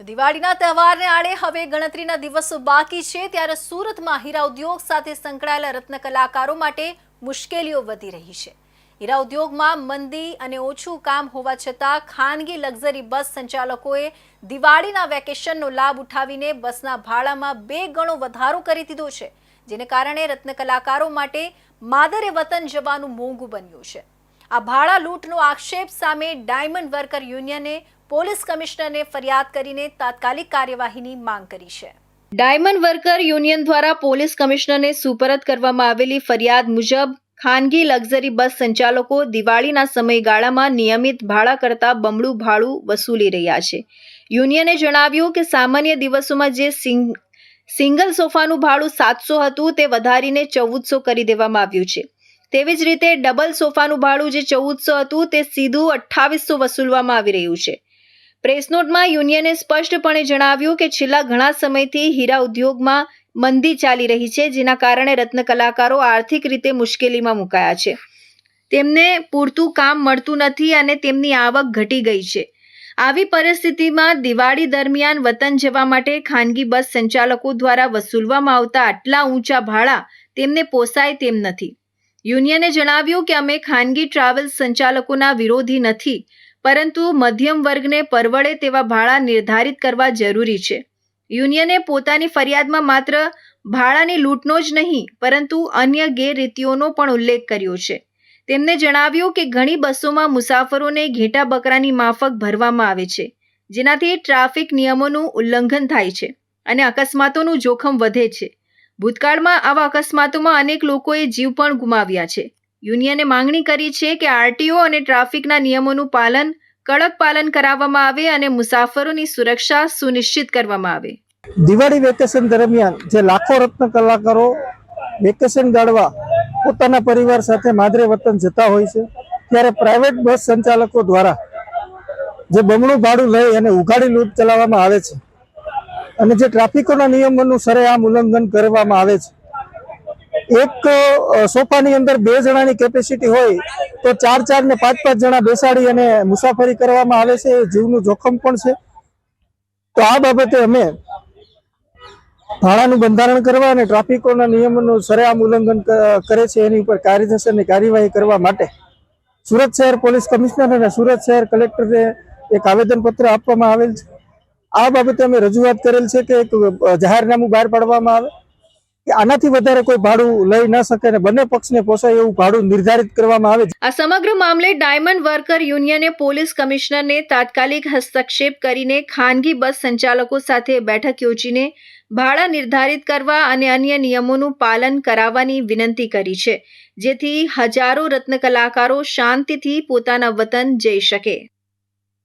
દિવાળીના તહેવારને આડે હવે ગણતરીના દિવસો બાકી છે ત્યારે સુરતમાં હીરા ઉદ્યોગ સાથે સંકળાયેલા રત્ન કલાકારો માટે મુશ્કેલીઓ વધી રહી છે। હીરા ઉદ્યોગમાં મંદી અને ઓછું કામ હોવા છતાં ખાનગી લક્ઝરી બસ સંચાલકોએ દિવાળીના વેકેશનનો લાભ ઉઠાવીને બસના ભાડામાં 2 ગણો વધારો કરી દીધો છે, જેને કારણે રત્ન કલાકારો માટે માદરે વતન જવાનું મોંઘું બન્યું છે। આ ભાડા લૂંટનો આક્ષેપ સામે ડાયમંડ વર્કર યુનિયને પોલીસ કમિશનરને ફરિયાદ કરીને તાત્કાલિક કાર્યવાહીની માંગ કરી છે। ડાયમંડ વર્કર યુનિયન દ્વારા પોલીસ કમિશનરને સુપરત કરવામાં આવેલી ફરિયાદ મુજબ ખાનગી લક્ઝરી બસ સંચાલકો દિવાળીના સમયગાળામાં નિયમિત ભાડા કરતાં બમણું ભાડું વસૂલી રહ્યા છે। યુનિયને જણાવ્યું કે સામાન્ય દિવસોમાં જે સિંગલ સોફાનું ભાડું 700 હતું તે વધારીને 1400 કરી દેવામાં આવ્યું છે। તેવી જ રીતે ડબલ સોફાનું ભાડું જે 1400 હતું તે સીધું 2800 વસૂલવામાં આવી રહ્યું છે। પ્રેસ નોટમાં યુનિયને સ્પષ્ટપણે જણાવ્યું કે છેલ્લા ઘણા સમયથી હીરા ઉદ્યોગમાં મંદી ચાલી રહી છે, જેના કારણે રત્ન કલાકારો આર્થિક રીતે મુશ્કેલીમાં મુકાયા છે। તેમને પૂરતું કામ મળતું નથી અને તેમની આવક ઘટી ગઈ છે। આવી પરિસ્થિતિમાં દિવાળી દરમિયાન વતન જવા માટે ખાનગી બસ સંચાલકો દ્વારા વસૂલવામાં આવતા આટલા ઊંચા ભાડા તેમને પોસાય તેમ નથી। યુનિયને જણાવ્યું કે અમે ખાનગી ટ્રાવેલ્સ સંચાલકોના વિરોધી નથી, પરંતુ મધ્યમ વર્ગને પરવડે તેવા ભાડા નિર્ધારિત કરવા જરૂરી છે। યુનિયને પોતાની ફરિયાદમાં માત્ર ભાડાની લૂંટનો જ નહીં, પરંતુ અન્ય ગેરરીતિઓનો પણ ઉલ્લેખ કર્યો છે। તેમને જણાવ્યું કે ઘણી બસોમાં મુસાફરોને ઘેટા બકરાની માફક ભરવામાં આવે છે, જેનાથી ટ્રાફિક નિયમોનું ઉલ્લંઘન થાય છે અને અકસ્માતોનું જોખમ વધે છે। ભૂતકાળમાં આવા અકસ્માતોમાં અનેક લોકોએ જીવ પણ ગુમાવ્યા છે। યુનિયને માંગણી કરી છે કે આરટીઓ અને ટ્રાફિકના નિયમોનું કડક પાલન કરાવવામાં આવે અને મુસાફરોની સુરક્ષા સુનિશ્ચિત કરવામાં આવે। દિવાળી વેકેશન દરમિયાન જે લાખો રત્ન કલાકારો વેકેશન ગાળવા પોતાના પરિવાર સાથે માદરે વતન જતા હોય છે, ત્યારે પ્રાઇવેટ બસ સંચાલકો દ્વારા જે બમણું ભાડું લઈ અને ઉઘાડી લૂંટ ચલાવવામાં આવે છે અને જે ટ્રાફિકોના નિયમોનું સરેઆમ ઉલ્લંઘન કરવામાં આવે છે। એક સોફાની અંદર 2 જણાની કેપેસિટી હોય તો 4 ને 5 જણા બેસાડી અને મુસાફરી કરવામાં આવે છે, જીવનું જોખમ પણ છે। તો આ બાબતે અમે ભાડાનું બંધારણ કરવા અને ટ્રાફિકોના નિયમોનું સરેઆમ ઉલ્લંઘન કરે છે એની ઉપર કાયદેસરની કાર્યવાહી કરવા માટે સુરત શહેર પોલીસ કમિશનર અને સુરત શહેર કલેક્ટરને એક આવેદનપત્ર આપવામાં આવેલ છે। આ બાબતે અમે રજૂઆત કરેલ છે કે એક જાહેરનામું બહાર પાડવામાં આવે કે આનાથી વધારે કોઈ ભાડું લઈ ન શકે અને બંને પક્ષને પોસાય એવું ભાડું નિર્ધારિત કરવામાં આવે। આ સમગ્ર મામલે ડાયમંડ વર્કર યુનિયને પોલીસ કમિશનરને તાત્કાલિક હસ્તક્ષેપ કરીને ખાનગી બસ સંચાલકો સાથે બેઠક યોજીને ભાડા નિર્ધારિત કરવા અને અન્ય નિયમોનું પાલન કરાવવાની વિનંતી કરી છે, જેથી હજારો રત્ન કલાકારો શાંતિથી પોતાના વતન જઈ શકે।